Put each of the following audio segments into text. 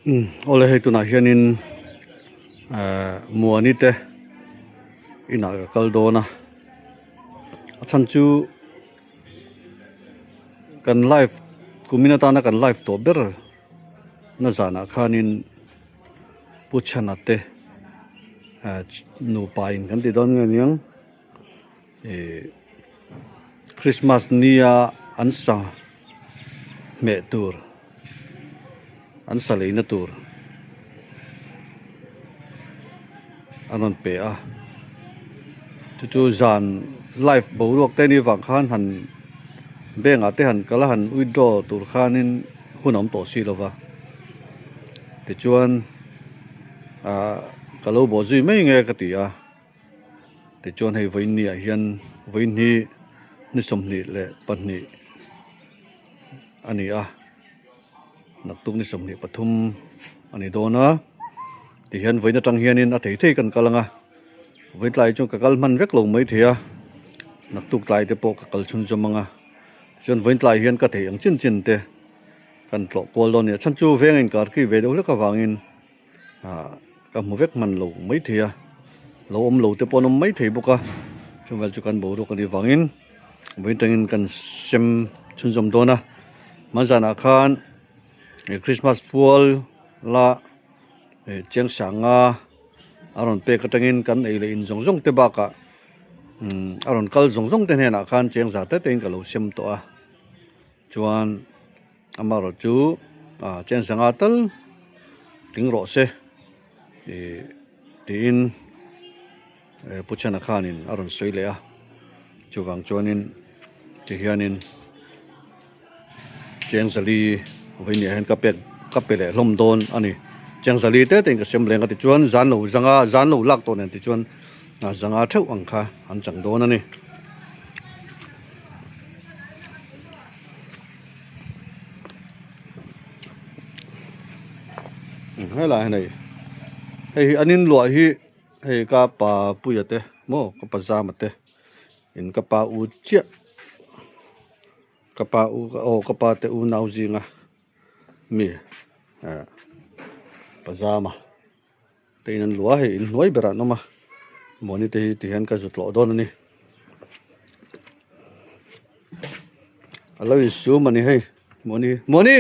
Oleh itu nak hianin mua ni te ina kaldona achanchu kan live kuminata na kan live to ber na jana khanin puchana te nu pain kan ti don nganiang Christmas nia ansa me tur ansa leina tur anon pe a chu zan live borok te ni wang khan han benga te han kala han withdraw tur khanin hunom to si lova te chuan kalo bo zui mai nge ka ti a te chuan hei voin ni a hian voin hi ni somni le panni ani a naktuk ni somni pathum ani dona ti hian voin atang hianin a thei kan kalanga voin tlai chung ka kal man vek lo mai thia naktuk tlai te po ka kal chun jomanga chuan voin tlai hian ka thei ang chin te kan tlo kol don ya chan chu vengin kar ki ve do le ka wangin ka mu vek man lo mai thia lo om lo te ponom mai thei boka chung wel chu kan bo ro kan ni wangin voin tangin kan sem chun jom dona manjana khan Christmas pual la cheng sanga aron pe katangin kan eile in zongjong te baka aron kal zongjong te hena khan cheng za te ten kalo sem to a chuan amaro chu cheng sanga tal ting ro se tin puchana khanin aron soile a chuwang chuanin ti hianin cheng zali vini hen kapel hlom don ani cheng zali te ten ka sem lenga ti chuan zan lo lak to nen ti chuan zanga theu ang kha an chang don ani hai la nei hei anin lo hi hei ka pa puyate mo ka pa zama te in ka pa u chia ka pa te u nau zinga mi pazama teinan lua he in noi bera noma moni te ti han ka zutlo don ni alo isu mani he moni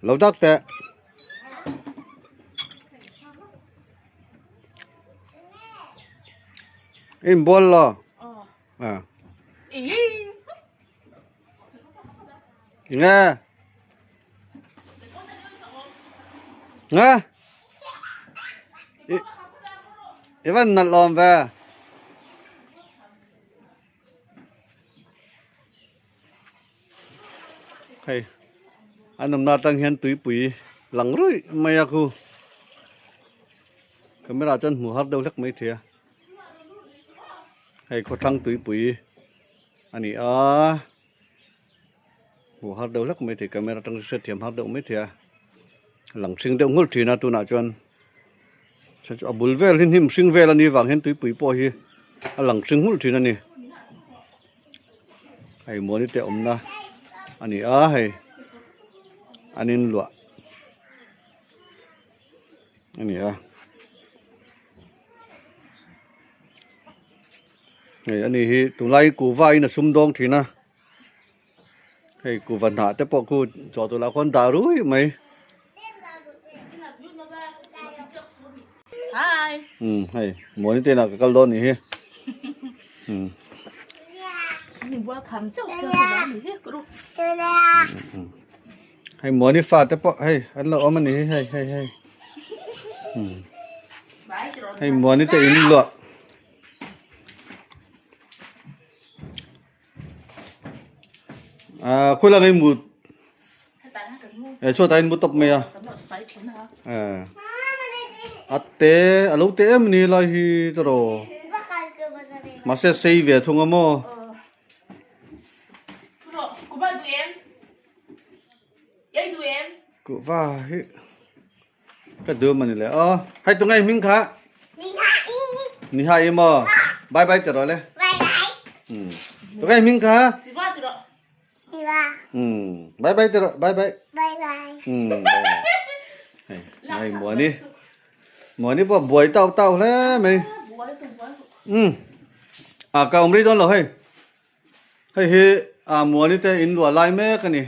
laudak te in bolla nga Ivan nat lom ve hey anam na tang hian tui pui lang roi maya khu camera chan mu har deuh lek mai thia hey kho thang tui pui ani a mu har deuh lek mai thia camera tang se thiam har deuh mai thia lang sing deuh ngul thina tu na chuan chu abul vel him sing vel ani wang hen tui pui po hi alang sing ngul thina ni hey moni te omna ani a hey anin lua ani a hey ani hi tulai ku vai na sum dong thina hey ku van ha te po ku cho tu la kon daru mai Hi. Hey moni te na ka kal don ni hi Ni welcome to Singapore ni he guru. Hey moni fa te po hey an lo om ni hey hey moni te in lo khoi la ngai mu cho tai mu top me a atte alo te em ni la hi tro ma se sei ve thung mo Bro, ku ba du em? Yai du em? ku va hi ka de man le hai tu ngai ming kha ni hai mo bye bye tro le Bye bye. tu ngai ming kha Si ba du ro. Si ba. บายบายเด้อบายบาย Bye bye. บายบายให้หมอนี่บ่บวยเต้าแล้วมั้ย Bố đấy, tụi bố. กะอมรีดอนเหรอให้หมอนี่แต่อินลัวลายแม่กันนี่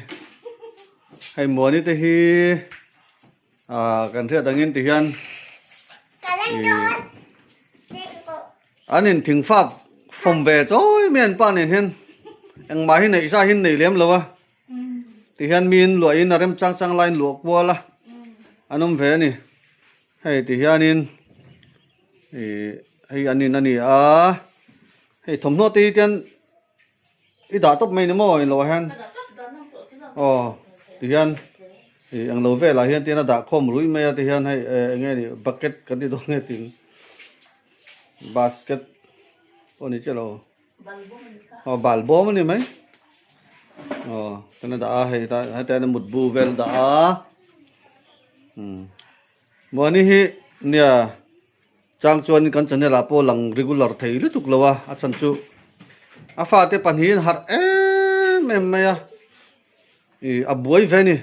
ให้หมอนี่แต่กันเทื่อดังเงินติฮัน Cả lên con. Đi bộ. อันนี้ถึงฟ้าฟอมเวจโอ้ยแม่นป้าเนี่ยเห็นยังมาหินไหนซาหินไหนเลี้ยมแล้ววะติฮันมีนหลวยนารมจังไลน์หลวกบัวละอันนั้นเวนี่ให้ติฮันนี่ให้อันนี้นั่นนี่ให้ทมโนตีเตียนอีดาตบไม่นี่มั้งเหรอฮัน Tao đã cấp đó 5 triệu xin rồi. อ๋อติฮันอังโลเวลาเฮียนเตียนดาคอมรุยไม่ติฮันให้ไงนี่บักเก็ตกันที่ตรงนี้ติงบาสเก็ตโอ้นี่เจ้าเรา Bằng bố mình cả. บาลบอมันนี่ไหมกันดาให้แต่มุดบูเวลดาวันนี้เนี่ยจางจวนกันจะเนี่ยลาโปหลัง regular ไทยหรือตุกละวะอาจารย์จูฟ้าเตปันหินหาแม่ไม่บวยเวนี่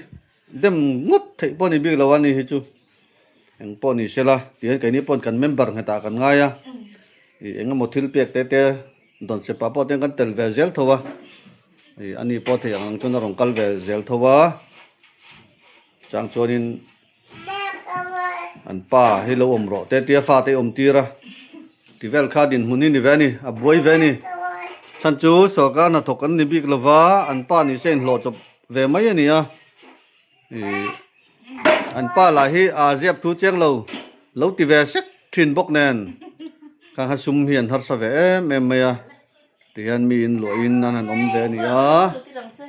เดมงดไทยปอนี่บิ๊กละวันนี้จูยังปอนี่เสละที่เห็นกันนี่ปอนกันเมมเบอร์ให้ตากันง่ายยังหมดทิลเปียกเตดอนเซปาปอเตกันเตลเวเซลทัวอันนี้ปอเตยังจนรองกัลเวเซลทัวจางจวนิน Mẹ ơi. อันป้าให้เราอมรอเตียฟ้าเตอมตีระที่เวลคาดินหุนี่นี่เวนี่บวยเวนี่ Ơi. ฉันจูสอกันนะทกันนี่บิ๊กละวะอันป้านี่เส้นหลอจบเวไม่นี่อันป้าลาฮีเจียบทูเจียงเราตีเวสักทินบกแนนข้างหัสุมเฮียนหัดสเวแม่ไม่ที่ยันมีอินหลวอินนั่นอมเวนี่ Tụi tí đằng xe.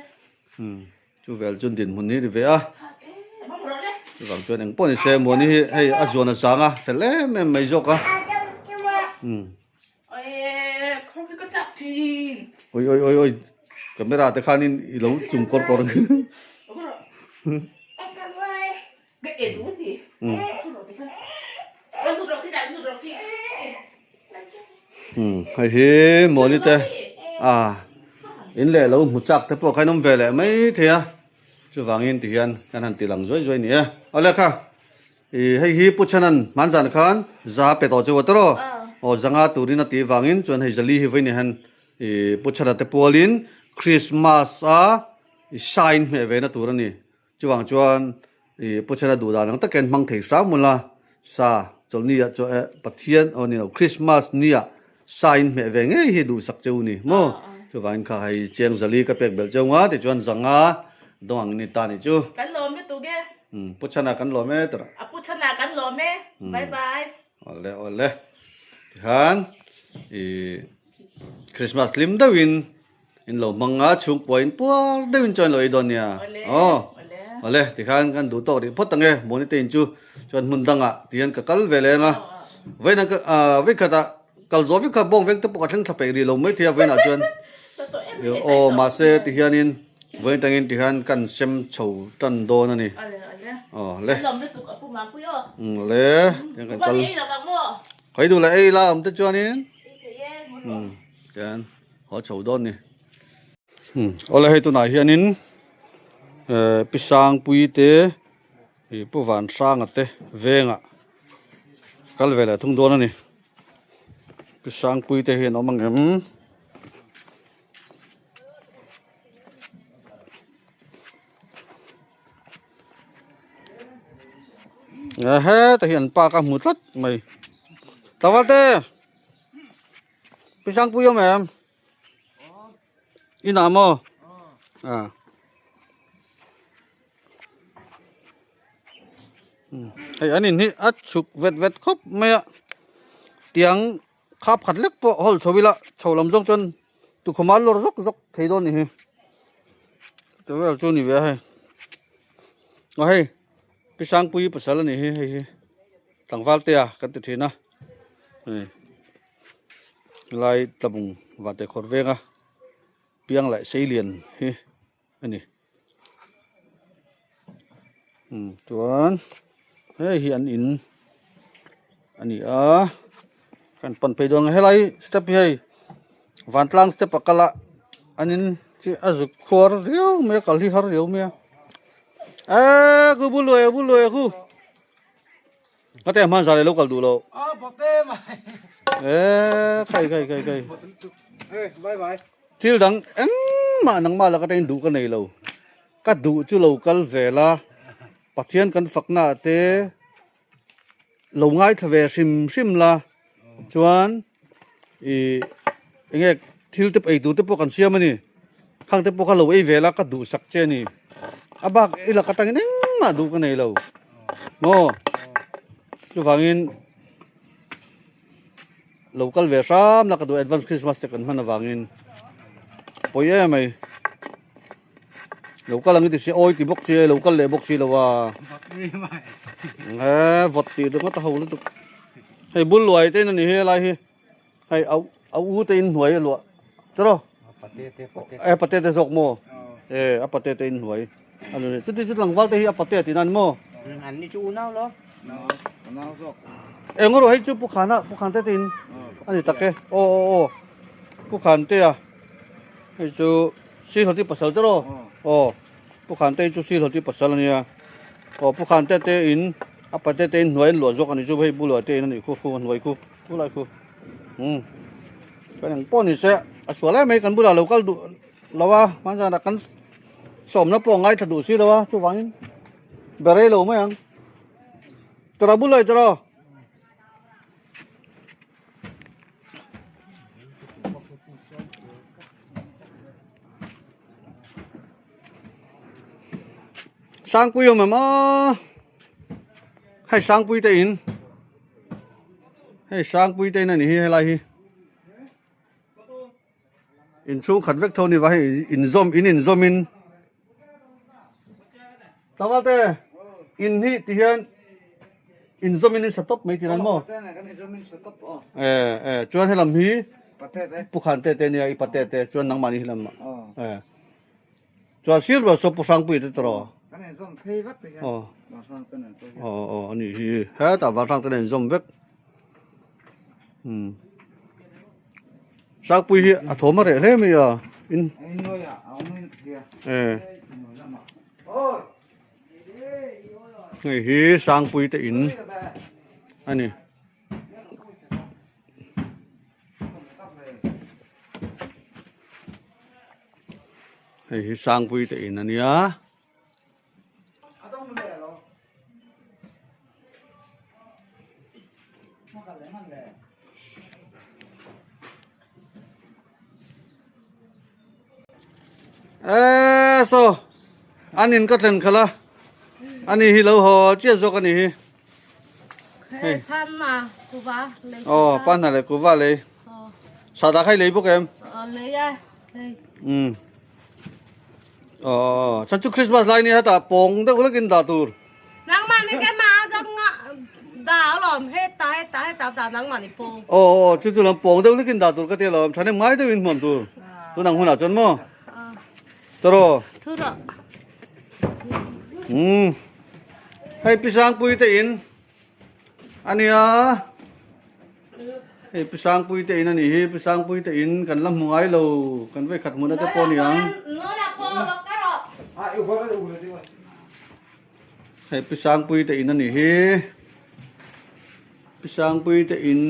จูเวลจุนดินหุนี่ดิเว Ê, bác một đó đấy. จูฟังจวนเองป้อนนี่เซมวันนี้ให้จวนสังเฟลแม่ไม่จก À trong chung ạ. Ê, không biết có chặt thì. โอ้ยกับไม่ราแต่ข้านี่เราจุ่มกอด Bác một đó. Em cảm ơn. Cái ế đúng gì? Bác một đó thì không. Bác một đó thì đại, bác một đó thì. ให้หมอนี่แต่อินเล่เราหุ่จักแต่พวกใครน้ำเวลไม่เทียจะวางอินที่ยันกันหันตีหลังจ่อยเนี่ยเอาเลยค่ะให้ปุ๊ชนันมันจันขันจะไปต่อจัวตรอจังอาตูรินตีวางอินจนให้จลีให้ไว้เนี่ยหันปุ๊ชนันแต่ปวลินคริสต์มาสชายน์เมเวนะตัวนี้จะวางจวนปุ๊ชนันดูดานังตะเกนมังเทสามุลาซาจนนี้จะปะเทียนเอาเนี่ยคริสต์มาสเนี่ยชายน์เมเวงให้ดูสักเจ้านี่มั้งจะวางข้าให้เจียงจลีกับเป็กเบลเจ้าว่าแต่จวนจังอาดวงนี่ตานี่จู Cắn lò mẹ tụi ghê. ปุ๊ชนันกันหล่อแม่ตระ À, bút chân nào cắn lò mẹ. Bye bye. oleh han Christmas lim dawin in lo manga chung point po dawin chon lo idon ya oleh ti han kan du to ri potange moni te inchu chon mundanga tian ka kal vele nga veina ka vikata kal zo vika bong vek te po thang thape ri lo mai thia veina chon Tụi em o ma se ti hianin vein tangin ti han kan sem chho tan do na ni le Cắn lò mẹ tụi cả phụ má quý ơ. le tian kan Bác kal đi là bác mua. khoi du la ei la te chuanin Đi thử em, một lọ. kan ho chho don ni ola he tu na hianin pisang pui te pu van sang ate venga kal vela thung don ani pisang pui te he no mangem he ta hian pa ka mu tlat mai tawate pisang pui yo mem ina moไอ้อันนี้นี่อัดฉุกเวทครบไหมอะเตียงขับขัดเล็กปะฮอลชวิละชาวลำจงจนตุขมาลรกเทโดนนี่แต่ว่าจูนี่เว้ยเอาให้พี่สังปุยภาษาละนี่ให้ต่างวัลเตียกันติดทีนะลายตะบุงวัดแต่ขดเวงอะเปียงไหลเสียเลียนอันนี้จวนเฮ้ยอันอินอันนี้กันปั่นไปดวงให้ไรสเต็ปให้วันตลางสเต็ปปากละอันนี้ จิอาจุขวรเดียวเมียกัลที่หาเดียวเมียกูบุลวยกูก็แต่มันสาเลยลูกกัลดูแล้วปเต้มาใครบาย ที่ดังมานังมาแล้วก็ได้ดูกันในเราก็ดูจุเรากัลเวลาปัจเจียนกันฝักหน้าเตเราง่ายทเวซิมละจวนเงี้ยที่เราไปดูที่พวกกันเสียมันนี่ข้างที่พวกเราเวลาก็ดูสักเจนี่บักเราก็ตั้งนี่มาดูกันในเราโง่จุฟังอินเรากัลเวซ้ำแล้วก็ดู Advance Christmas กันมันฟังอินโอ้ยไหมเราก็ลังติเสียโอ้ยติบกเสียเราก็เลยบกเสียแล้วว่าวัดตีตรงก็ตะหูแล้วตุกให้บุญรวยเต้นนี่ให้อะไรให้เอาอูเต้นหวยหลวจ้ะปะเตสกโมปะเตเต้นหวยอันนี้จุดหลังวัดเตะปะเตตินันโมอันนี้จูเน่าเหรอเน่าซอกงั้นเราให้จุผู้ขันเตตินอันนี้ตะเกโอ้ผู้ขันเตะให้จุซีเขาที่ปัสสาวะจ้ะผู้ขันเตะจุซีเขาที่ปัสสาวะเนี่ยผู้ขันเตะอินปะเตเต้นหวยหลวจกอันนี้จุให้บุญรวยเต้นั่นนี่คู่หวยคู่ผู้ไรคู่ก็อย่างป้อนนี่เสียส่วนแรกไม่กันบุญเราก็ดูเราว่ามันจะกันสมนับปองไงถ้าดูสิเราว่าช่วยฟังเบรย์เราไหมยังตระบุญเลยตระสร้างปุยมาให้สร้างปุยเต้นให้สร้างปุยเต้นนั่นนี่อะไรอินซูขัดเวกเท่านี้ว่าให้อินซอมอินตาวเต้อินที่ที่เห็นอินซอมอินสต็อปไม่ที่นั่นมั้งจวนให้ลำฮีผู้ขันเต้เนี่ยอีปะเต้จวนนังมันนี่ลำจวนซีร์แบบสอบผู้สร้างปุยเต้ตรออันนี้เฮ้แต่ว่าสร้างเต้นซอมเวกสร้างปุยอะโถมาเร่ไหมอ่ะอินนี่สร้างปุยแต่อินอันนี้สร้างปุยแต่อินอันนี้อ่ะอันนี้ก็เต็มขละอันนี้เราห่อเจี๊ยบกันนี่พันมากูว่าเลยปั้นอะไรกูว่าเลยสาดาใครเลยพวกเอ็มเลยอ่ะฉันจุคริสต์มาสไลน์นี่ฮะแต่ปงได้ก็กินดาตูร์นังมันนี่แกมาจังอ่ะดาวหลอมเฮ็ดตายนังมันนี่ปงจุดลำปงได้ก็กินดาตูร์ก็เดี๋ยวเราฉันเนี่ยไม่ได้ยินหม่อมตูร์ตัวนังหุ่นอาจนมั้งตรอให้พี่ช้างปุยเตอินอันนี้ให้พี่ช้างปุยเตอินอันนี้พี่ช้างปุยเตอินกันลำหัวไอ้เรากันไว้ขัดมือนั่นจะปนยังให้พี่ช้างปุยเตอินอันนี้พี่ช้างปุยเตอิน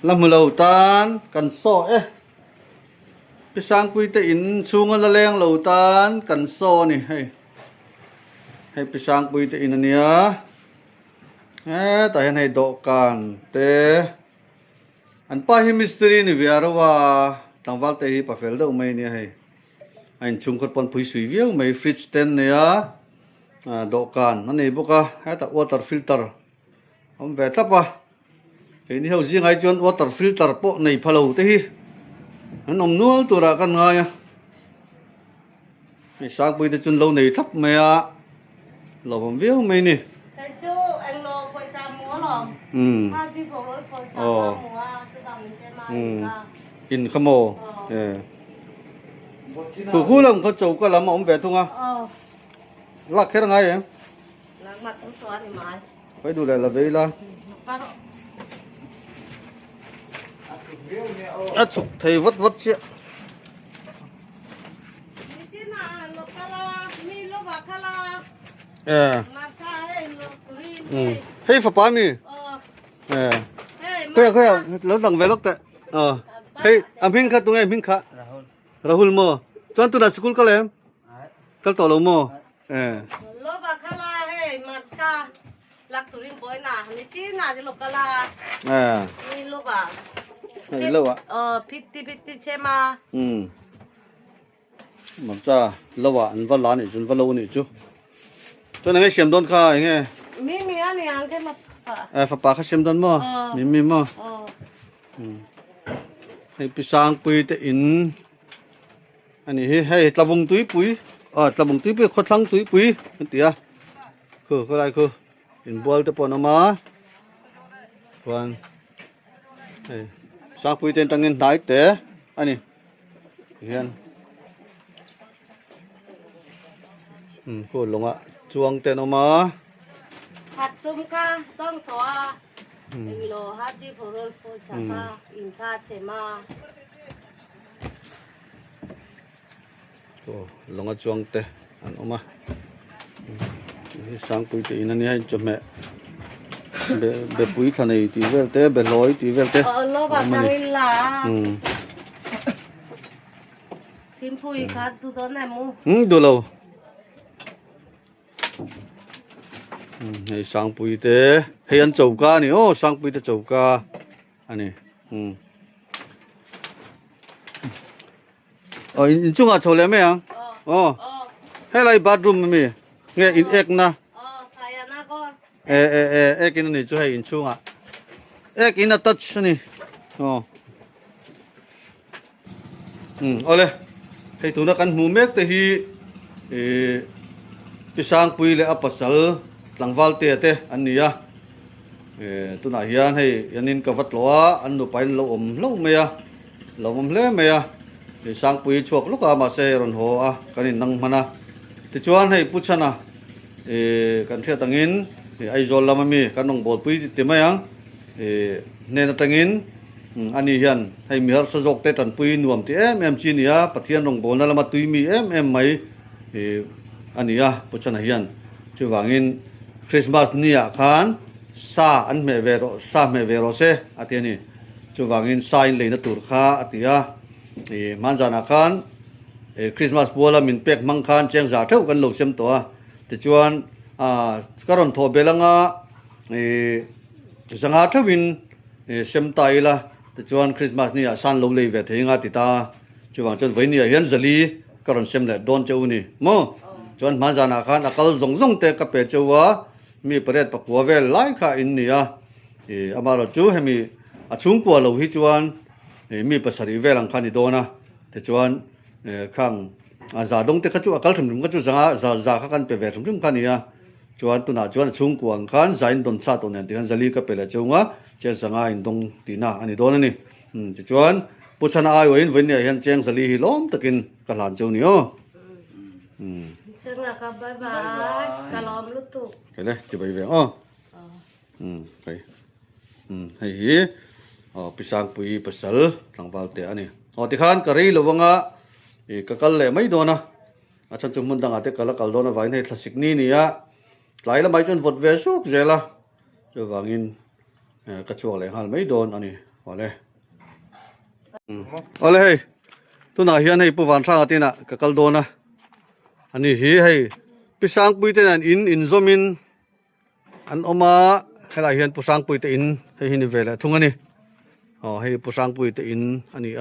ลำมือเราตานกันโซ่พี่ช้างปุยเตอินชูงละแรงเราตานกันโซ่นี่ให้พี่ช้างปุยเตอินอันนี้แต่ให้ดอกกันแต่อันป้าฮิมิสตรีนี่วิอาร์ว่าตั้งวัลเตhi ปะเฟลเดอร์ไม่เนี่ยให้อันชุงขัดปนพุยสุยเวียงไม่ฟริชเทนเนี่ยดอกกันนั่นเองบุกให้แต่ water filter ผมเวทับว่าเห็นที่เขาจีไงจวน water filter พวกในพะโล้เตhiอันนมนัวตัวละกันไงให้ช้างปุยแต่จนเราในทับไม่เราผมเวียงไม่นี่chú anh lo quay ra múa lò ha chi bộ rồi quay ra múa sư phạm mình sẽ mai in khăm mồ phụ khu làm có chầu có làm ông về thung à lắc hết ngay em lắc mặt cũng xóa thì mai phải đủ lại là vậy là chụp thầy vất chứ คาลา มาซาให้โลกุรี Hey papa mi เออเฮ้ย khoya lo dang velok ta hey amping kha tungai amping kha rahul mo chon tu na school ka lem kal to lo mo โลบาคาลาให้มาซาลักตุรินบอยน่ะนี่จีน่ะจะโลกาลานี่โลบา นี่lo wa พิติเชมา mam cha lo wa an va la ni jun va lo ni chu cho na ngai siam don kha nge มีอันนี้อันแค่มา fa pa kha siam don mo mi mo อ๋อ ให้ไปสร้างปุ๋ยแต่อินอันนี้ให้ตะบงตุ้ยปุ๋ยตะบงตุ้ยปุ๋ยขดทั้งตุ้ยปุ๋ยนั่นติอ่ะคืออะไรคืออินบอลตะปอนมาวันให้สร้างปุ๋ยเต็นตังเงินได้แต่อันนี้เฮียนก็ลงอ่ะจวงเต็นออกมา ผัดตุ้มค่ะต้องถอมีโลฮาจิโพโรโฟชาค่ะอินคาเชมา ก็ลงอ่ะจวงเตะอันออกมาสร้างปุ๋ยแต่อินอันนี้ให้จบแม่เบปุ๋ยขนาดตีเวลเตะเบลอยตีเวลเตะ โลบาตาลิลาทิมปุ๋ยค่ะดูตอนไหนมู ดูแล้วให้สร้างปุ๋ยเตะให้อันเจ้ากานี่สร้างปุ๋ยเตะเจ้ากาอันนี้อินจุงอ่ะโชว์เลยไหมยังให้ไรบัตรรูมมีเงี้ยอินเอกนะ ใครนะก็ เอกอินนี่จะให้อินจุงอ่ะเอกอินตัชนี่เอาเลยให้ตัวนักการหูเมกแต่ฮีไปสร้างปุ๋ยเลยอัปสัลหลังวัลเตะเตะอันนี้อ่ะตัวไหนยันให้ยันนินกับวัดหลัวอันนู้นไปเราเราไม่อ่ะเราเล่ไม่อ่ะสร้างปุ๋ยช่วงลูกอามาเซรอนหัวกันนี่นั่งมานะที่ชวนให้พูดชนะกันเชื่อตังอินไอโซลลามามีกันน้องบอลปุ๋ยที่ไม่ยังเนนตังอินอันนี้ยันให้มีฮัสจกเตตันปุ๋ยนวมที่จีนี่อ่ะปะเทียนน้องบอลนั่นละมาตุยมีไม่อันนี้อ่ะพูดชนะยันช่วงวางินคริสต์มาสนี่อ่ะขันซาอันเมเวโรเซอันนี้ช่วงวางินซาอินเลยนะตุรคาอันนี้อ่ะมันจานาคันคริสต์มาสบัวละมินเป็กมังคันเชียงจ่าเท่ากันหลงเสียมตัวแต่ชวนกระรอนทอเบลังสังหาทวินเสียมไตละแต่ชวนคริสต์มาสนี่สันลงเลยเวทหิงาติตาชวนจนวันนี้เห็นจลีกระรอนเสียมเลยโดนเจ้านี่มั้งชวนมันจานาคันอากาศส่งเตะกับเปเจ้าว่ามีประเด็นปะกัวเวลไล่ข้าอินนี่อามาเราจูให้มีชุ่มกัวเราฮิจวนมีภาษาอีเวลังคันอีโดนะแต่ชวนข้างซาดงเตะขจุอักลสมดุลขจุซาขันเปเวสมดุลคันนี้ชวนตัวน่ะชวนชุ่มกวนคันใจอินดนซาตัวเนี่ยที่ขันจะลีกับเปล่าเจ้าว่าเจ้าสังอินดงตีน่าอันนี้โดนนี่ชวนปุชนาอายุอินวันนี้เห็นเจ้าจะลีฮิล้อมตะกินกระหลานเจ้านี่เชิญนะครับบ๊ายบายกะล้อมลุตุไปเลยจะไปเวไปให้ไปสร้างปุ๋ยปัสสาวะหลังวัลเตะนี่ที่ขันกระไรระวังกะกัลเลยไม่โดนนะฉันจุ่มมันดังอาเตะกะละกัลโดนไว้ในทศิกนี่อ่ะหลายละไม่จนวดเวสุกเจล่ะจะวางินกระชัวเลยฮัลไม่โดนอันนี้ว่าเลยเอาเลยตัวน่าเฮียนให้ผู้วันสร้างอาทิตย์น่ะกะกัลโดนนะอันนี้ให้ไปสร้างปุ๋ยเตะนั่นอินโซมินอันออกมาให้หลายเฮียนผู้สร้างปุ๋ยเตะอินให้หินเวลทุ่งอันนี้ให้ผู้สร้างปุ๋ยเตะอินอันนี้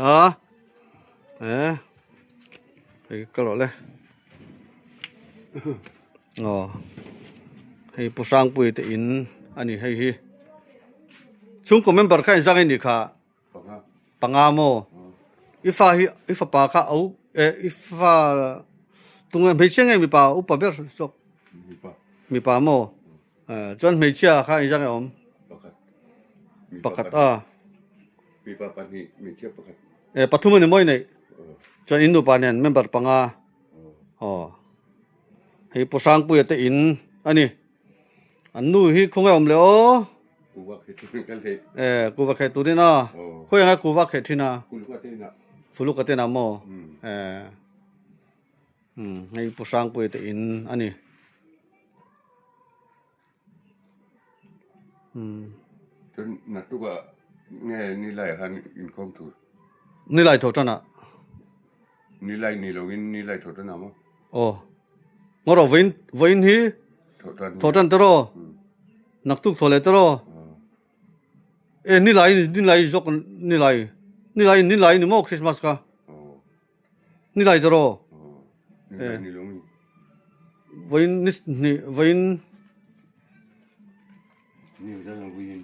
ให้กระโดดเลยให้ผู้สร้างปุ๋ยเตะอินอันนี้ให้ช่วงก็ไม่บัดใครสักนิดค่ะปังอาโมอีฟ้าปากเขาเอาอีฟ้าตรงนั้นไม่เชื่อไงมีป่าอุปเบศสกมีป่าโมจนไม่เชื่อค่ะอีสักอย่างปากกัดมีปลาปันนี่มีเทียบปะครับปัทุมันไม่เนี่ยจนอินดูปานเนี่ยไม่บัดปังอาให้ผู้สร้างปุ๋ยเตอินอันนี้อันนู้นที่คงไงผมเลยกูว่าเคยทุกกันเลยกูว่าเคยตัวนี้นะคุยยังไงกูว่าเคยที่นะกูรู้ว่าที่น่ะฟูลูกกันที่นะโม ให้ผู้สร้างป่วยแต่อินอันนี้จนนักตุกะแง่นี่ไล่หันอินคอมถูก นี่หลายโทษนะ นี่ไล่นี่ลงอินนี่ไล่โทษนะมั้ง โอ้งอรอวินฮีโทษตรอนักตุกโทเลตรอนี่ไล่จกนี่ไล่นี่โมคริสต์มาสกะนี่ไล่ตรอนี่ไล่นี่ลงวินนี่วินนี่จะลงวิน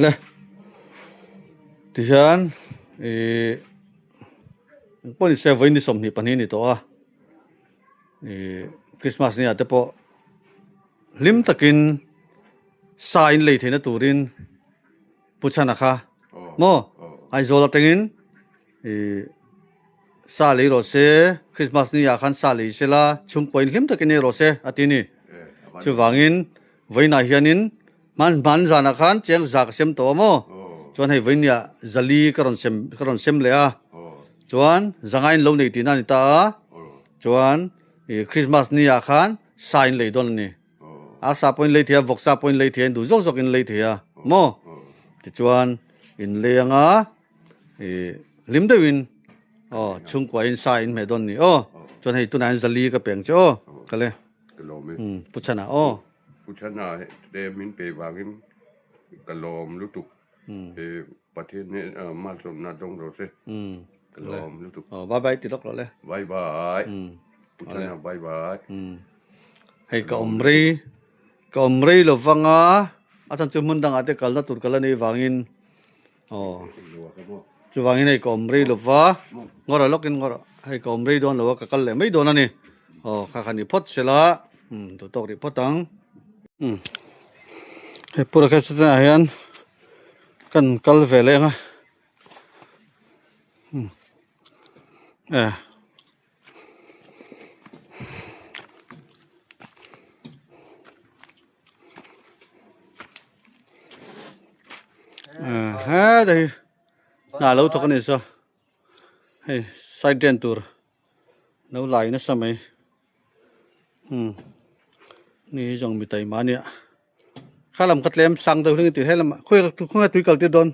เลยที่ฉันพอนี่เซวินนี่สมนี่ปานนี้นี่ตัวคริสต์มาสนี่อาจจะพอลิมตะกินสายเลยที่นั่นตูรินพุชานะคะโมไอโซลาติงินซาลีโรเซคริสต์มาสนี่อยากขันซาลีเสละชุมพอยลิมตะกินโรเซอาทินี่ชูวางินไว้นาเฮียนินมันจานักขันเจียงจากเซมตัวโมจวนให้ไว้เนี่ยจลีกรอนเซมเลยอ่ะจวนจังไงลงในที่นั่นตาจวนคริสต์มาสนี่อยากขันสายเลยตอนนี้อาซาปอยเลยเทียวกซาปอยเลยเทียดูจกอินเลยเทียโมที่จวนอินเลียงอ่ะลิมเดวินชุงกว่าอินสายอินเมดอนนี่จวนให้ตัวนั้นจลีก็เปลี่ยนจ้ก็เลยกะโลมพุชนะพุชนะเดมินเปวากินกะโลมลุตุกเปประเทศนี้มาสมนาดงโรเซกะโลมลุตุกบายบายติดล็อกแล้วเลยบายบายพุชนะบายบายให้กอมรีลฟังอาจารย์จุมุนดังอาจจะกัลนัตุรกัลนี่วางินจะวางินให้กอมรีลฟ้างอระล็อกอินงอระให้กอมรีโดนหรือว่ากัลเลยไม่โดนนั่นนี่ข้าขันนี่พดเสละตัวตกดิพดตังให้พูดแค่สุดท้ายกันกัลเวเลยนะได้น่าเล่าทุกคนนี่ซะให้ไซเดนตูร์น่าไหลนะสมัยนี่จังมีไตมาเนี่ยข้าลำกัดเลี้ยมสั่งตัวนึงติดให้ลำคุยตุยกัลติดโดน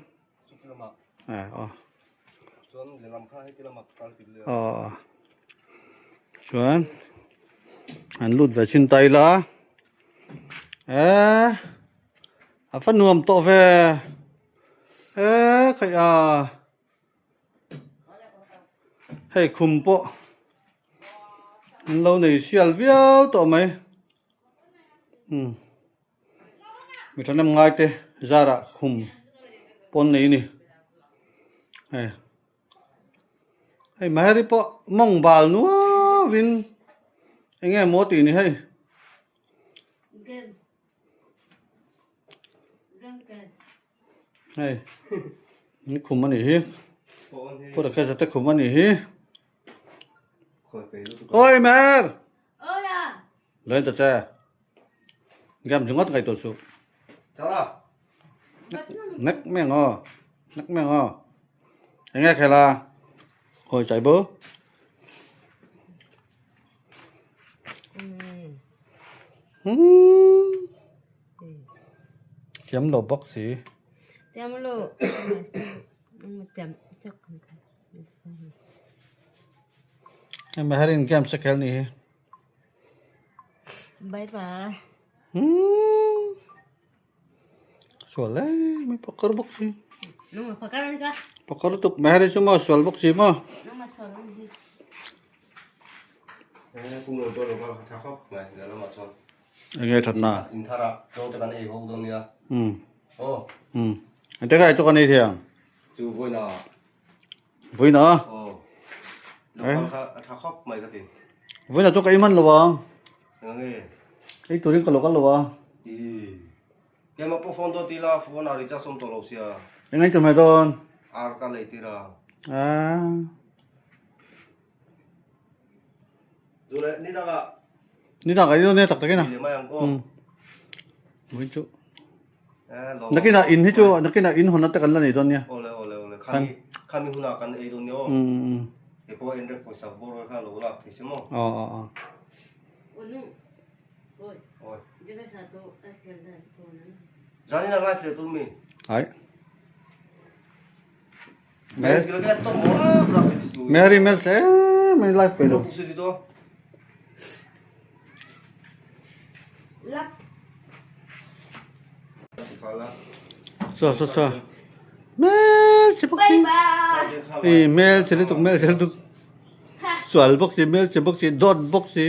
ชวนอันลุดไปชินไตละฟันนวมโตเฟใครให้คุมโปเราในเสียลวิวต่อไหมมีท่านนำง่ายเตะจาระคุมปนนี้นี่ให้มาให้ปะมองบาลนัววินไอ้แง่โมตีนี่ให้นี่คุมมันนี่พูดแค่จะคุมมันนี่โอ้ยแม่เล่นแต่แจ้แกมจึงงัดไก่ตัวสุจ้าล่ะนักแม่งยังไงใครล่ะโอ้ยใจเบ้อเตรียมโลบ็อกสีเตรียมโลเตรียมจกกันมาหารินแกมสักแค่นี้บายบายsoalnya may pakar boksi pakar ka pakar tuk mahari semua soal boksi mah Nghe thật nào. Thế cái chỗ con này thì à? Chú vui nào. Vui nào? Vui nào chỗ cái iman lo bang. Cái turin kalau kalau bang. Cái mà po fondo tila phone nào đi cho xong tổ lộc xia. Anh ấy chụp mày don. Ar cả lấy tira. Rồi đấy, đi đâu ạ? Đi đâu cái đó nè, tắc cái nào? Đi mai ăn cô. Vui chú. nakina in hi chu nakina in hon ta kan la ni don ya ole kami huna kan e don yo e po ende po sa boro ka lo la ti simo Unu. Oi. oi Jaga satu akhir dah phone. jani na life le tu mi ai Mas kilo ka to mo ra ki Mary Mel se me life pe lo tu di to Lak. fala so Mel se bok Bye bye. Mel se tu soal bok si Mel se bok si dot bok si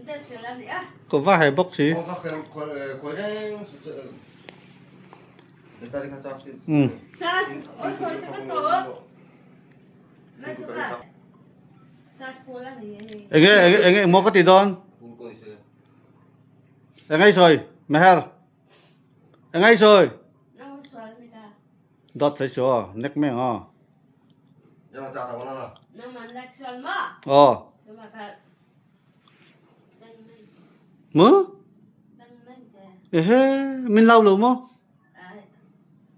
Ntar jalan ya. ko va hai bok si ko ka ko deng Tadi ka chasti Sat. Oh, kau cakap tu. Macam apa? Sat pula ni. enge mo ka ti don ko ise engai soi meher engai soi Nama soal ni dah. dot sai so nek me jana cha ta wana na Nama nak soal ma. Nama kat. mo Dan mana? he min lau lo mo Ay.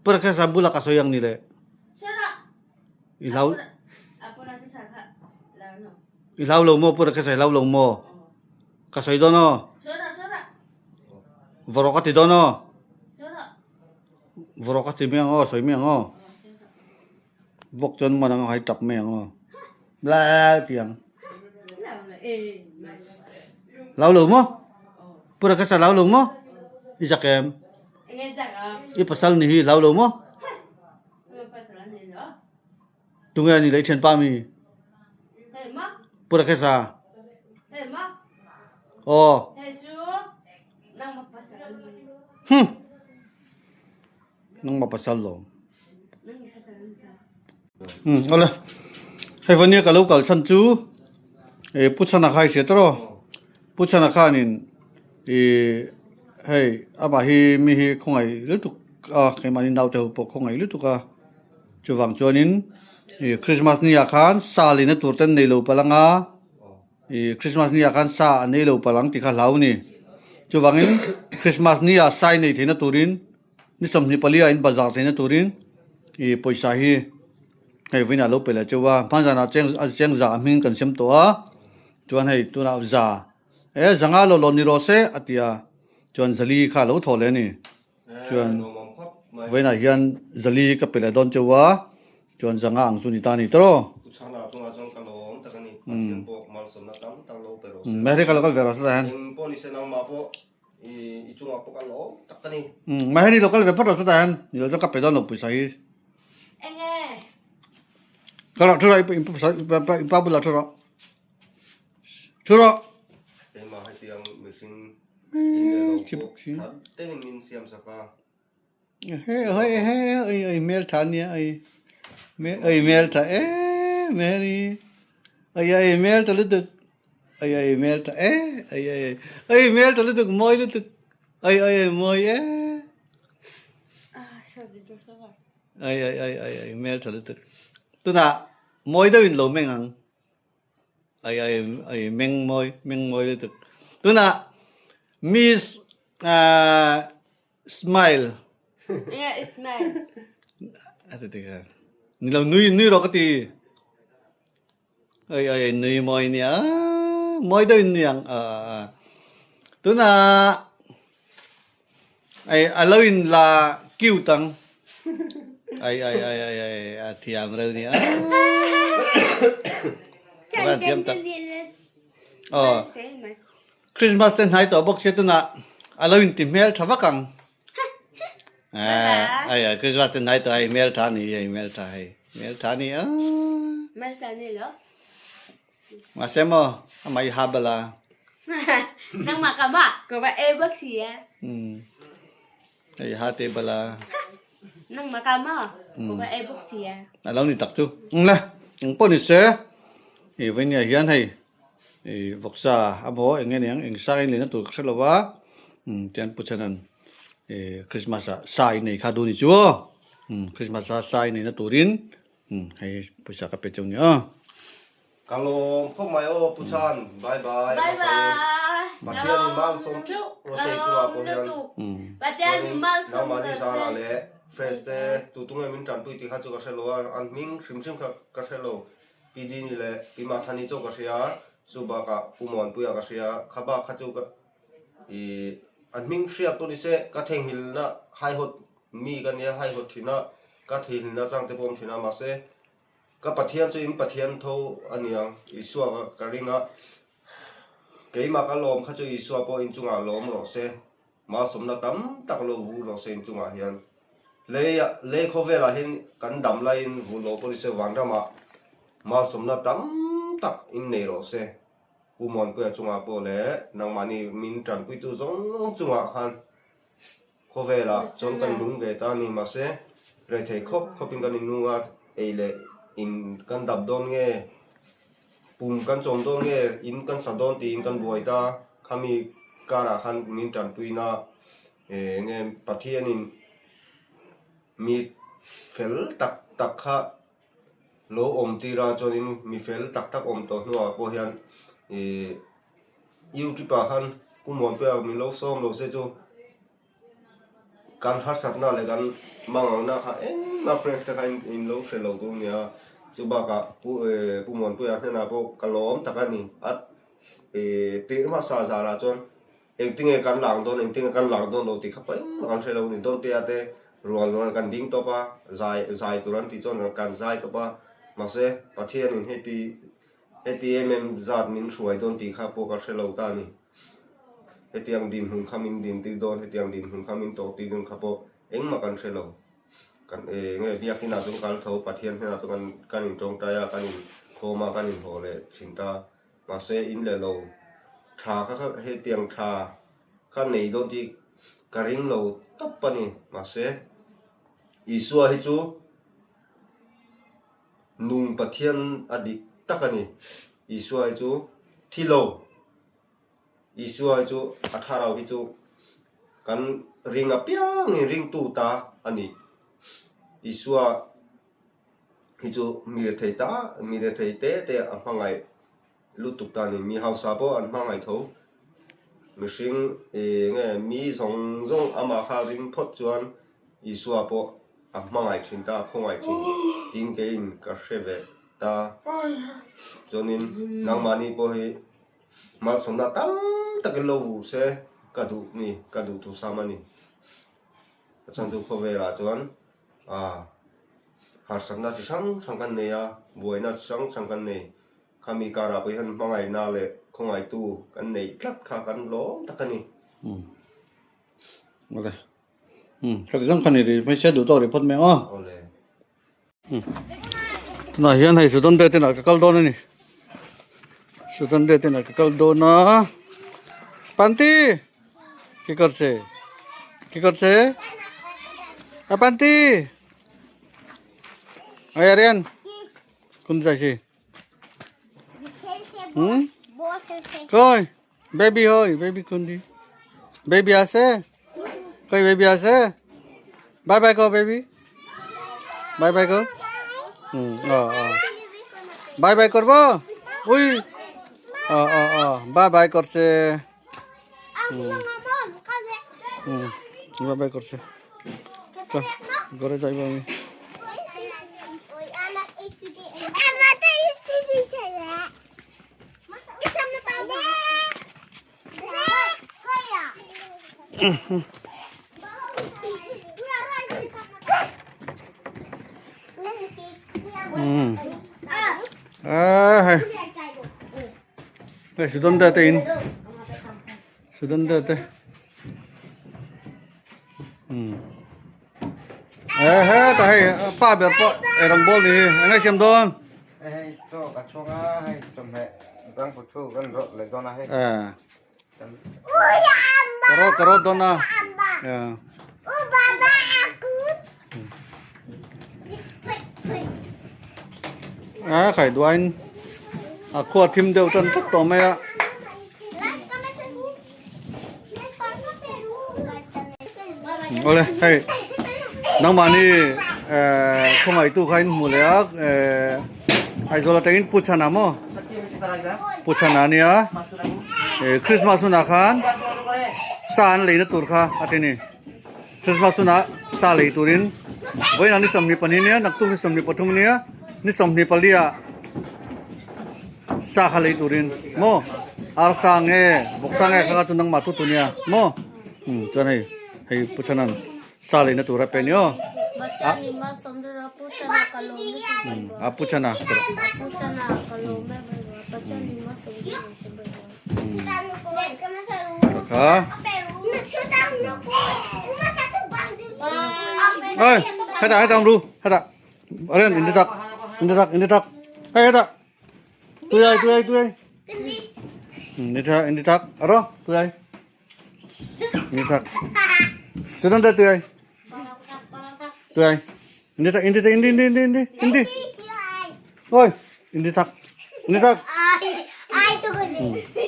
per ka sabula ka soyang ni le Sana. ilaw Apa nanti sakit? Lalu. ilaw lo mo per ka sa ilaw lo mo ka soy do no Sana. voro ka ti do no Sana. voro ka ti me soy me bok chon man ang hai tap me bla tiang Lalu. lau lo mo per ka sa lau lo mo isakem Ingat tak? I pasal ni hi lau lo mo Apa salah ni lo? tunga ni le chen pa mi Hei ma. per ka sa Hei ma. oh Hei su. Nama apa salah ni? nang mapasal lo Nama apa salah ni? ala hai vania ka lo kal chan chu e puchana khai se tro puchana khanin e hey aba hi mi hi khongai lutuk ke mani nau te po khongai lutuka chuwang chuanin e christmas ni akhan sali na turten nei lo palanga e christmas ni akhan sa nei lo palang ti kha lau ni chuwangin christmas ni a sai nei thina turin ni samni palia in bazar thina turin e poisa hi kai vina lo pela chuwa phanjana cheng za min kan sem to a chuan hei tuna za e zanga lo ni ro se atia chuan zali kha lo thole ni chuan no mom khop mai vena hian zali ka pela don chuwa chuan zanga ang chu ni ta ni tro tu chana tu nga jong ka lom ta kani pathian po mal som na tam tang lo pero mere ka lo kal vera sa han ing po ni se nang ma po i chung apo ka lo tak kani maheri lokal ve pato sa han ni lo ka pedon lo puisa hi Enggak. kala thura ipa bula thura e ma hai tiang missing chip te min siam saka hey mel than ya ai mel tha meri ai mel ta luduk ai mel ta ai mel ta luduk moi luduk ai moi Ah, sorry, tu salah. ai mel ta luduk tu na moi da win lo meng ang ai meng moi luduk tu na miss smile Enggak, Ismail. ada tiga ni lo nui ro ka ti ai nui moi ni moi da win yang tu na ai alawin la kiu tang ai thiam reu ni Kan tiam tak Oh. Christmas ten hai to bok se tu na alawin ti mel thawa kang ai Christmas ten hai to ai mel tha ni mel tha ni Mas tani lo. masemo amai habala Nang makama, ko ba ebak siya? ai ha te bala Nang makama, ko ba ebak siya? alaw ni tak chu la ang po ni se e venia hian hai e voksa abo engen yang eng sa in le na tu khalawa tian puchanan e Christmas a sai nei kha du ni chu Christmas a sai nei na turin hai pucha ka pe chung ni kalau khop mai o puchan bye bye Bye bye. Mà thiên thì mal sống kéo, rồi xây chung à bố hiền. Batia ni mal Nào mà đi sao là lẽ, fresh thế, tụi tụi em mình tràn tụi thì hát cho cái xe lô, ăn mình sim cái xe lô. Pi đi như lẽ, pi mà thanh đi cho cái xe, số ba cả, phụ mòn bùi cái xe, khá ba hát cho cái, ăn mình xe tụi đi xe, cái thằng hình na hai hột mi cái này hai hột thì na, cái thằng hình na trang tế bom thì na mà xe, cái bát thiên cho im bát thiên thâu anh nhang, isua cái ring á. Cái mà cái lom khá cho Isua po in chung à lom lo se mà sum na tam tak lo vu lo se in chung à hiền lấy khó về là hiền cắn đầm lại in vu lo po đi se vàng ra mà sum na tam tak in này lo se u mòn po chung à po lẽ nang mani min tràn quy tu giống chung à han khó về là trong cái đúng về ta ni mà se rồi thấy khóc pin cái nung à ấy lẽ in cắn đập đòn ngheปุ่มกันจมตรงนี้อินกันสันดอนตีอินกันบวยตาขามีการอาหารมินจันตุยนาเนี่ยประเทศนี้มีเฟลตักข้าโลอมตีราจนินมีเฟลตักอมตัวหัวโบเฮียนยูที่ป่าหันกูมองไปเอามีโลซ้อมโลเซจูการหัดสัตว์น่าเลยกันมังเอาหน้าค่ะมาเฟรนส์แต่กันอินโลเซโลตรงเนี้ยจูบากะผู้มอนผู้อยากนะพวกกะล้อมตะกันนี่อัดตีมาซาลาจนเองติงกันหลังต้นเองติงกันหลังต้นโดติขับไปหลังเชลนี่ต้นเตียเตรวนกันดิ้งตัวปะใจตุรันที่จนกันใจตัวปะมาเสประเทศนี่เฮตีเอ็มจัดมินสวยต้นตีขับพวกกันเชลตานี่เฮตียังดินหุ่นขามินดินตีโดนเฮตียังดินหุ่นขามินโตตีดินขับพวกเอ็งมากันเชลกันเนี่ยพี่อยากที่นาตุกันเขาปะเทียนที่นาตุกันอินตรงใจกันอินโคมากันอินโหเลยสินตามาเซอินเลโลชาเขาเฮเตียงชาข้างในโดนที่กระริงโลตับปะนี่มาเซอีสัวให้จูนุ่งปะเทียนอดีตตะกันนี่อีสัวให้จูที่โลอีสัวให้จูอัฐาเราให้จูกันริงอเปียงริงตูตาอันนี้Isua hijo mire thei te anhangai lutuk ta ni mi hausa bo anhangai tho mishing nge mi zong ama kha ring phot chuan Isua bo anhangai thin ta khongai thin tin ke in ka sheve ta jonin nang mani bo hi mal somna tam takelo vu se kadu tu samani chan tu khovela chuan harsanna chi sang kan ne ya boina sang kan ne khami kara pai han mangai na le khongai tu kan nei tlat kha kan lo takani okay cái trong cái này thì phải xét đủ to để phân mẹ ó ole na hian hay sự đơn tên là cái caldo này sự đơn tên là cái caldo nó panti cái করছে panti Ay, Arian. Kun যাইছি? কই? Baby hoy, baby kundi. Baby আছে? কই baby আছে? Bye bye go baby. Bye bye go. Bye bye করব? ওই. Bye bye করছে. Bye bye করছে. চল, ঘরে যাইব আমি. Sudah dah tin. Sudah dah teh. Tahu apa biar pak orang bol ni, enggak siam don. Cho cả cho cái chấm hệ đang phụ thu gần rộ lấy don này. Kerot don na. Ya. Baba aku. Khai duain. Aku tim deu chân tất tổ mày ạ. Ole, hey. Nang mani không ai tu khain muleak ai zola tengin puchana mo. Puchana ni ya. คริสต์มาสสุนาคานสานเลยนะตุรคาอาทินี้คริสต์มาสสุนาสาเลยตุรินไว้นันนิสมนิปนิเนี่ยนักตุนิสมนิปทุมเนี่ยนิสมนิปเลียสาขเลยตุรินโมอาร์สังเอบุกสังเอข้าจุนังมาตุตุเนี่ยโมจวนให้ผู้ชนั้นสาเลยนะตุระเป็นyo Baca lima samudra pucana kalau pucana pucana kalau memang baca lima samudra ka ơi hai ta ru hai ta aren ini tak hai ta tu ai ini tak aro tu ai ini tak sedang tu ai tu ai ini tak oi ini tak ai tu kan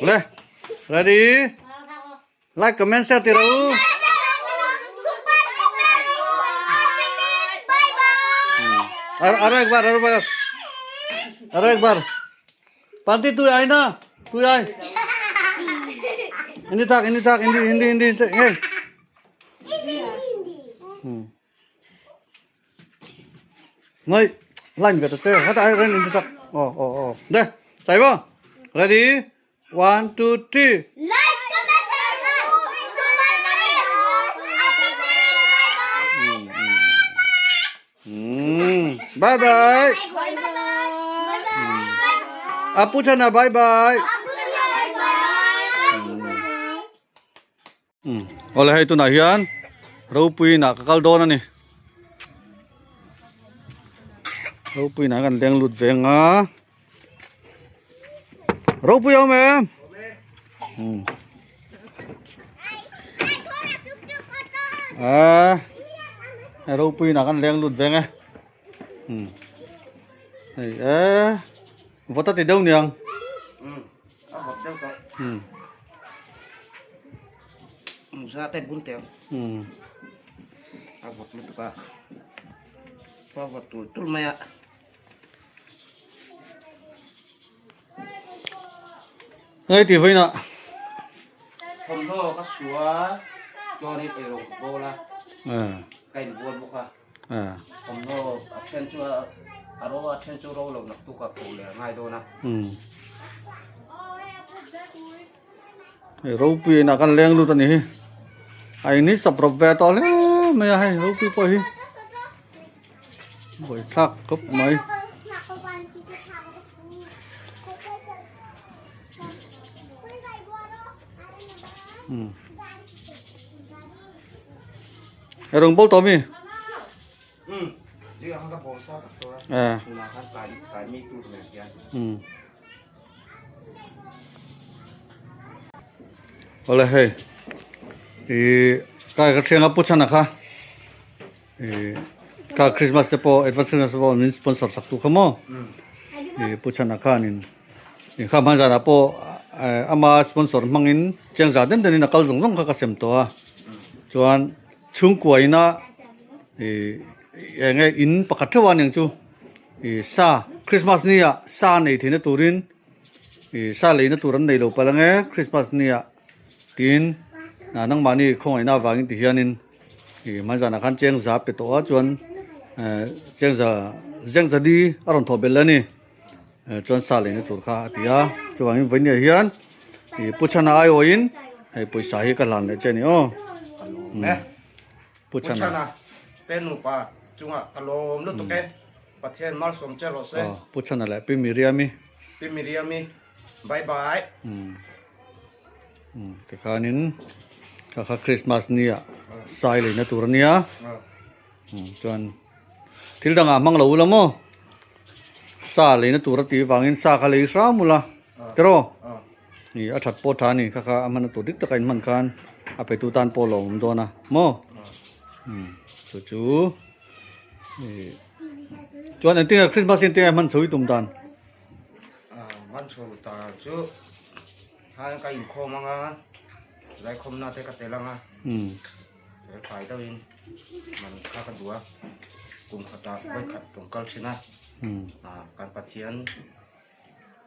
boleh ready like comment share tiru Ara एक बार Panti tu ai na tu ai ini tak hindi hey Noi lain kata teh kata ai ren ini tak oh deh sai ba ready 1 2 3 like comment share subscribe bye bye Apuchana bye bye oleh itu na hian ropui na kakaldo na ni ropui na kan leng lut venga ropui au me ropui na kan leng lut venga vota ti đâu niang học đâu có ra tay bún tèo học luôn cả học tụi mày ạ ấy thì vậy nè hôm đó có xóa cho đi ở đâu là cái buồn bốc à hôm đó trên chỗ aro trên chỗ đâu là tụ cả phụ là ngay đâu nè ropui na kan leng lut ani ai ni saprop ve to le me hai ropui po hi boi thak kop mai rong bol to mi dia angkat bosa tak tahu cuma kan kami itu demikian oleh hey kai ka thenga puchana kha ka Christmas te po advance na so min sponsor sak tu khamo puchana kha nin kha man jara po ama sponsor mangin cheng za den den na kal jong jong kha ka sem to a chuan chung kuaina enge in pakathawan yang chu sa Christmas nia sa nei thina turin sa leina turan nei lo palange Christmas nia tin na nang mani khong ai na wangin ti hianin man jana khan cheng za pe to a chuan cheng za di aron thobelani chuan sa leina tur kha tia chuangin voinia hian puchana ai oin ai poisa hi ka lan le cheni o puchana penu pa chunga kalom lu to ke pathian mal som che ro se puchana la pe miriami bye bye te khanin ka Christmas nia sai le na turania chuan thil danga manglo ulamo sa le na turati wangin sa kha le sa mula tero ni a that po thani kha aman to dik takai man khan a pe tu tan po lom do na mo chu chuan an tinga Christmas in te man chui tum tan man chu ta chu hai cái khô mang á lại không na thế cái tê lăng á phải tao in mình khá cái đũa cùng khát ta với khát cùng cal xin á cái phát hiện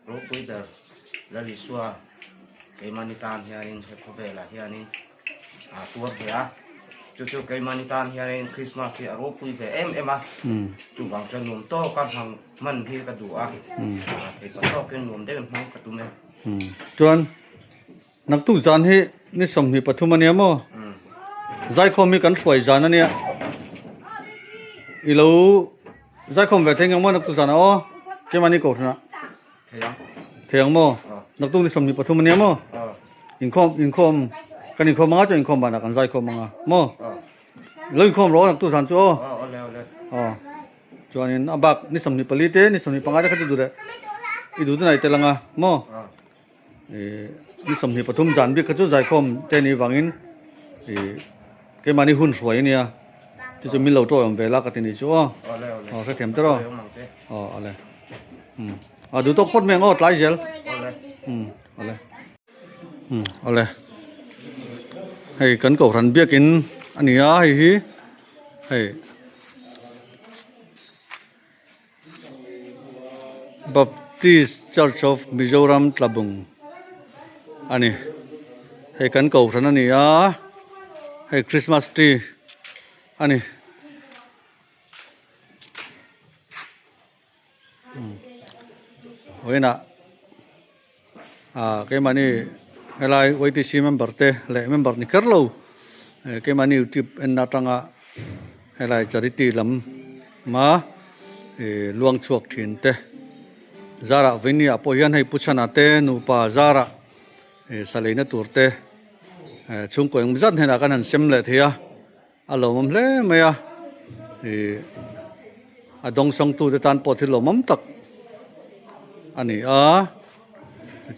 rốt bây giờ là lý xua cái manitan hiện in cái phô về là hiện in tua về chú cái manitan hiện in Christmas thì ở pui về em chú bằng cho nôm to các hàng mình thì cái đủ thì có to cái nôm đấy không cái tụi mình จวนนักตุจานเฮนี่สมหิปฐุมเนี่ยมั้งใจคอมมีกันช่วยจานนั่นเนี่ยอีลูใจคอมเวทยังมั้งนักตุจานอ๋อแกมันนี่โกรธนะ thấy không เทียงมั้งนักตุนี่สมหิปฐุมเนี่ยมั้งอินคอมกันอินคอมมาจะอินคอมบ้านกันใจคอมมั้งมั้งแล้วอินคอมรอนักตุจานจ้ะ lên อ๋อจวนนี่อับักนี่สมหิปลิเตนี่สมหิปังอาจะเขาจะดูเลยอีดูที่ไหนเตลังอ่ะมั้งนี่สมหิปฐุมจานบิ๊กเขาจะใจคอมแต่นี่วังอินแกมันนี่หุ่นสวยเนี่ยจะมีเหล่าโจ้ยเวลากันนี่จ้ะอ๋อแค่เทียมตลอดอ๋ออะไรดูตัวคนแมงอ๋อหลายเจลอะไรอะไรให้กันเก่าทันเบี้ยกินอันนี้ให้Baptist Church of Mizoram Tlabung อันนี้ให้กันเก่าทันอันนี้ให้คริสต์มาสทรีอันนี้โอ้ยนะแกมันนี่อะไรไว้ที่ซีเมมเบอร์เต้และเมมเบอร์นี่เคอร์โลแกมันนี่ที่เป็นนักงานอะไรจริตลำมาลวงชวกถิ่นเต้จาระวินนี่อพยันให้พุชนาเต้นูปาจาระสเลนตัวเต้ช่วงก่อนมิจัดให้นักการเซมเลทียอารมณ์เลยไหมดงสงตูเดตันปอที่ลมตักอันนี้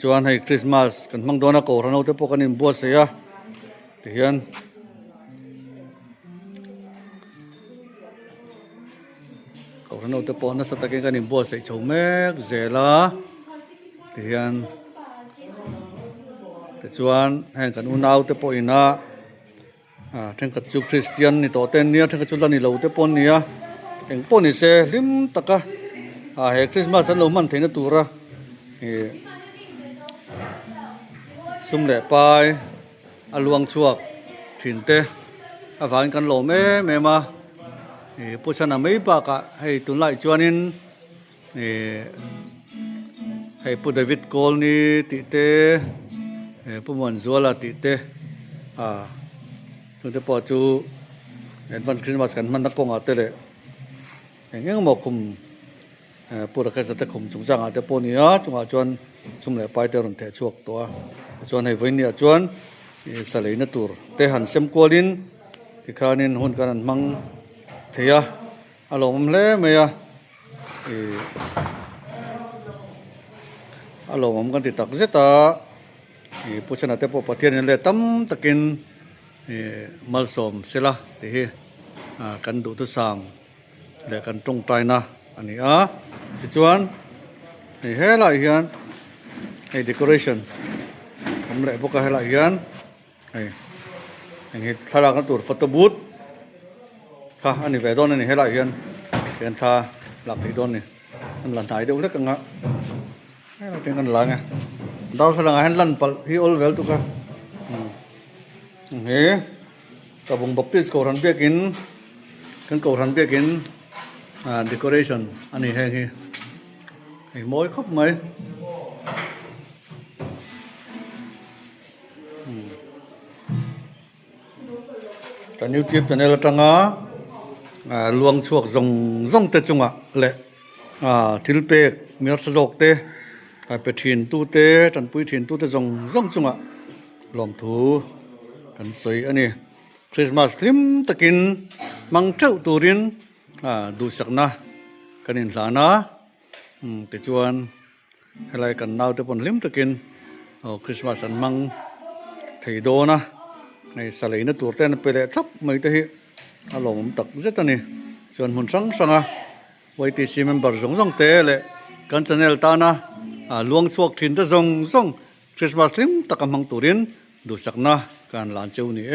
จวนให้คริสต์มาสกันมังโดนักโกรานเอาแต่พวกกันอินบัวเสียที่เห็นโกรานเอาแต่พวกนั้นสัตว์กันอินบัวเสียชาวเมกเจล่าที่เห็นแต่จวนให้กันอุณเอาแต่พวกอินะทั้งกัจจุคริสเตียนนี่ต่อเต้นเนี่ยทั้งกัจจุลานี่เราแต่พวกเนี่ยเองพวกนี้เสียลิมตะกะให้คริสต์มาสเรามันเทนตัวระซุ่มแหล่ไปลวงชวกถิ่นเตฝันกันหล่อแม่มาผู้ชนะไม่ปากให้ตุนไล่จวนนินให้ผู้เดวิดโกลนี่ติเตผู้มันซัวลาติเตจนจะพอจูเห็นวันคริสต์มาสกันมันนักกงอาเตเลยอย่างงี้ก็บอกคุมผู้รักษาแต่คุมจงจังอาเตปนี่จงอาจวนซุ่มแหล่ไปเตรุนเทชวกตัวจวนให้ไว้เนี่ยจวนสเลนตัวเตหันเซมกัวลินที่ขานินหุ่นกันมังเทียอารมณ์เล่เมียอารมณ์กันติดตักเจตาผู้ชนะเตปปะเทียนเล่ตั้มตะกินมัลสมเสละที่กันดูตุสามเล่กันตรงใจนะอันนี้ที่จวนให้เฮล่าเฮียนให้ decoration ผมเลยพวกเขาให้ละเอียดอย่างนี้ถ้าเรากันตรวจฟอโต้บูธค่ะอันนี้แหวนนี่ให้ละเอียดเขียนท่าหลักที่โดนนี่อันหลังถ่ายเดี๋ยวเล็กกันอ่ะให้เราเป็นกันหลังไงดาวพลังให้ลั่นปัลที่ all well ตุกะเฮ้กับวงบัพติสโกรันเบียกินกันโกรันเบียกินdecoration อันนี้ให้มอยครบไหมกันยูทิปจะเนี่ยเราตั้งลวงชวกซงเตจุงเละทิลเปกมีรัศดกเตไปถิ่นตู้เตจันปุยถิ่นตู้เตซงจุงลอมถูกันสวยอันนี้คริสต์มาสลิมตะกินมังเจ้าตูรินดูสักนะกันอินสานะติจวนอะไรกันนาวแต่ปนลิมตะกินคริสต์มาสอันมังไทยโดนะในสเลนตัวเต้นไปเลยทับไม่ได้อารมณ์ตักเจตันนี่ส่วนหุ่นสังไว้ที่ซีเมมเบอร์ซงเตะเลยกันจะเนลตานะลวงสวกถิ่นตะซงคริสต์มาสลิมตะกำมังตุรินดูสักนะการหลานเจ้านี่